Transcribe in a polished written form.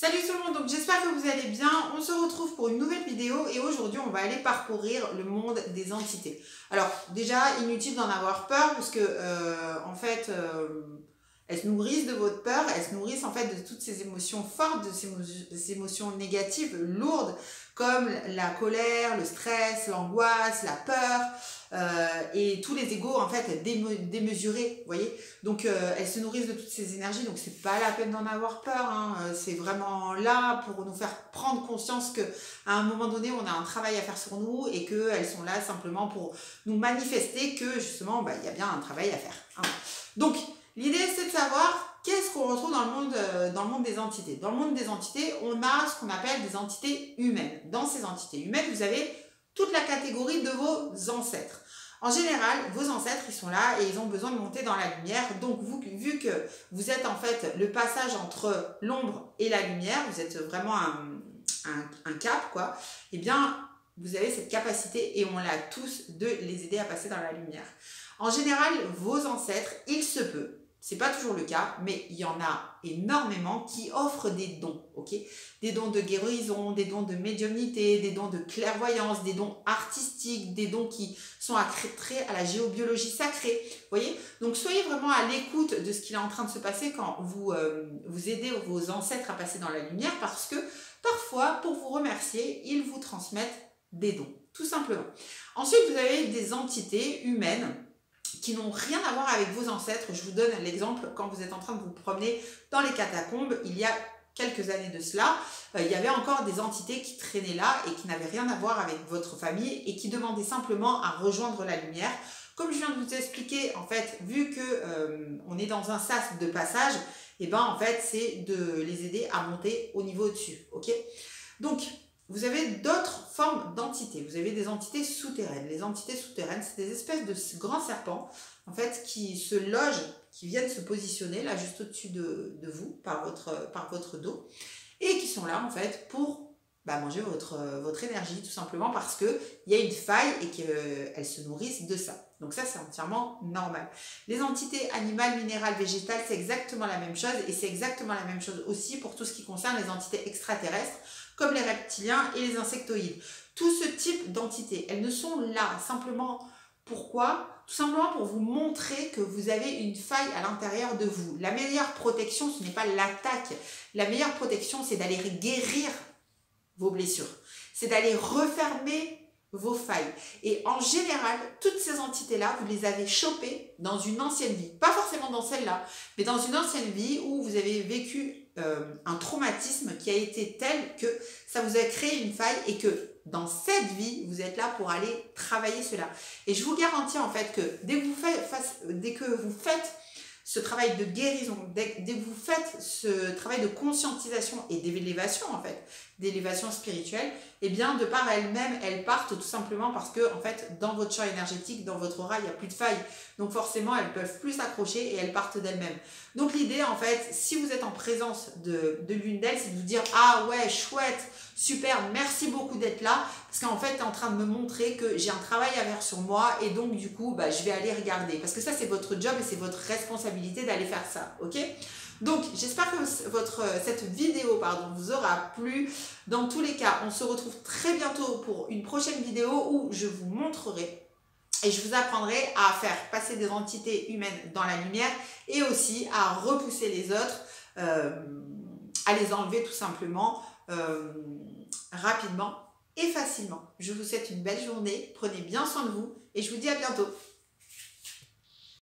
Salut tout le monde, donc j'espère que vous allez bien. On se retrouve pour une nouvelle vidéo et aujourd'hui on va aller parcourir le monde des entités. Alors déjà, inutile d'en avoir peur parce que en fait elles se nourrissent de votre peur, elles se nourrissent en fait de toutes ces émotions fortes, de ces émotions négatives, lourdes, comme la colère, le stress, l'angoisse, la peur et tous les égos en fait démesurés, vous voyez. Donc elles se nourrissent de toutes ces énergies, donc c'est pas la peine d'en avoir peur, hein. C'est vraiment là pour nous faire prendre conscience que à un moment donné on a un travail à faire sur nous et qu'elles sont là simplement pour nous manifester que justement il y a bien un travail à faire, hein. Donc l'idée c'est de savoir qu'est-ce qu'on retrouve dans le monde des entités. Dans le monde des entités, on a ce qu'on appelle des entités humaines. Dans ces entités humaines, vous avez toute la catégorie de vos ancêtres. En général, vos ancêtres, ils sont là et ils ont besoin de monter dans la lumière. Donc, vu que vous êtes en fait le passage entre l'ombre et la lumière, vous êtes vraiment un cap, quoi, eh bien, vous avez cette capacité et on l'a tous de les aider à passer dans la lumière. En général, vos ancêtres, il se peut, c'est pas toujours le cas, mais il y en a énormément qui offrent des dons, ok? Des dons de guérison, des dons de médiumnité, des dons de clairvoyance, des dons artistiques, des dons qui sont attraits à la géobiologie sacrée, vous voyez? Donc soyez vraiment à l'écoute de ce qui est en train de se passer quand vous aidez vos ancêtres à passer dans la lumière, parce que parfois, pour vous remercier, ils vous transmettent des dons, tout simplement. Ensuite, vous avez des entités humaines qui n'ont rien à voir avec vos ancêtres. Je vous donne l'exemple, quand vous êtes en train de vous promener dans les catacombes, il y a quelques années de cela, il y avait encore des entités qui traînaient là et qui n'avaient rien à voir avec votre famille et qui demandaient simplement à rejoindre la lumière. Comme je viens de vous expliquer, en fait, vu que on est dans un sas de passage, et ben en fait, c'est de les aider à monter au niveau au-dessus, ok? Donc, vous avez d'autres formes d'entités. Vous avez des entités souterraines. Les entités souterraines, c'est des espèces de grands serpents, en fait, qui se logent, qui viennent se positionner là, juste au-dessus de vous, par votre dos, et qui sont là, en fait, pour manger votre énergie, tout simplement parce qu'il y a une faille et qu'elles se nourrissent de ça. Donc ça, c'est entièrement normal. Les entités animales, minérales, végétales, c'est exactement la même chose, et c'est exactement la même chose aussi pour tout ce qui concerne les entités extraterrestres, comme les reptiliens et les insectoïdes. Tout ce type d'entités, elles ne sont là simplement, pourquoi? Tout simplement pour vous montrer que vous avez une faille à l'intérieur de vous. La meilleure protection, ce n'est pas l'attaque. La meilleure protection, c'est d'aller guérir vos blessures. C'est d'aller refermer vos failles. Et en général, toutes ces entités-là, vous les avez chopées dans une ancienne vie. Pas forcément dans celle-là, mais dans une ancienne vie où vous avez vécu un traumatisme qui a été tel que ça vous a créé une faille et que dans cette vie, vous êtes là pour aller travailler cela. Et je vous garantis en fait que dès que vous faites ce travail de guérison, dès que vous faites ce travail de conscientisation et d'élévation en fait, d'élévation spirituelle, et bien de par elles-mêmes, elles partent tout simplement parce que en fait, dans votre champ énergétique, dans votre aura, il n'y a plus de faille. Donc forcément, elles peuvent plus s'accrocher et elles partent d'elles-mêmes. Donc l'idée en fait, si vous êtes en présence de l'une d'elles, c'est de vous dire « Ah ouais, chouette, super, merci beaucoup d'être là » parce qu'en fait, tu es en train de me montrer que j'ai un travail à faire sur moi et donc du coup, je vais aller regarder. Parce que ça, c'est votre job et c'est votre responsabilité d'aller faire ça, ok? Donc, j'espère que cette vidéo vous aura plu. Dans tous les cas, on se retrouve très bientôt pour une prochaine vidéo où je vous montrerai et je vous apprendrai à faire passer des entités humaines dans la lumière et aussi à repousser les autres, à les enlever tout simplement, rapidement et facilement. Je vous souhaite une belle journée, prenez bien soin de vous et je vous dis à bientôt.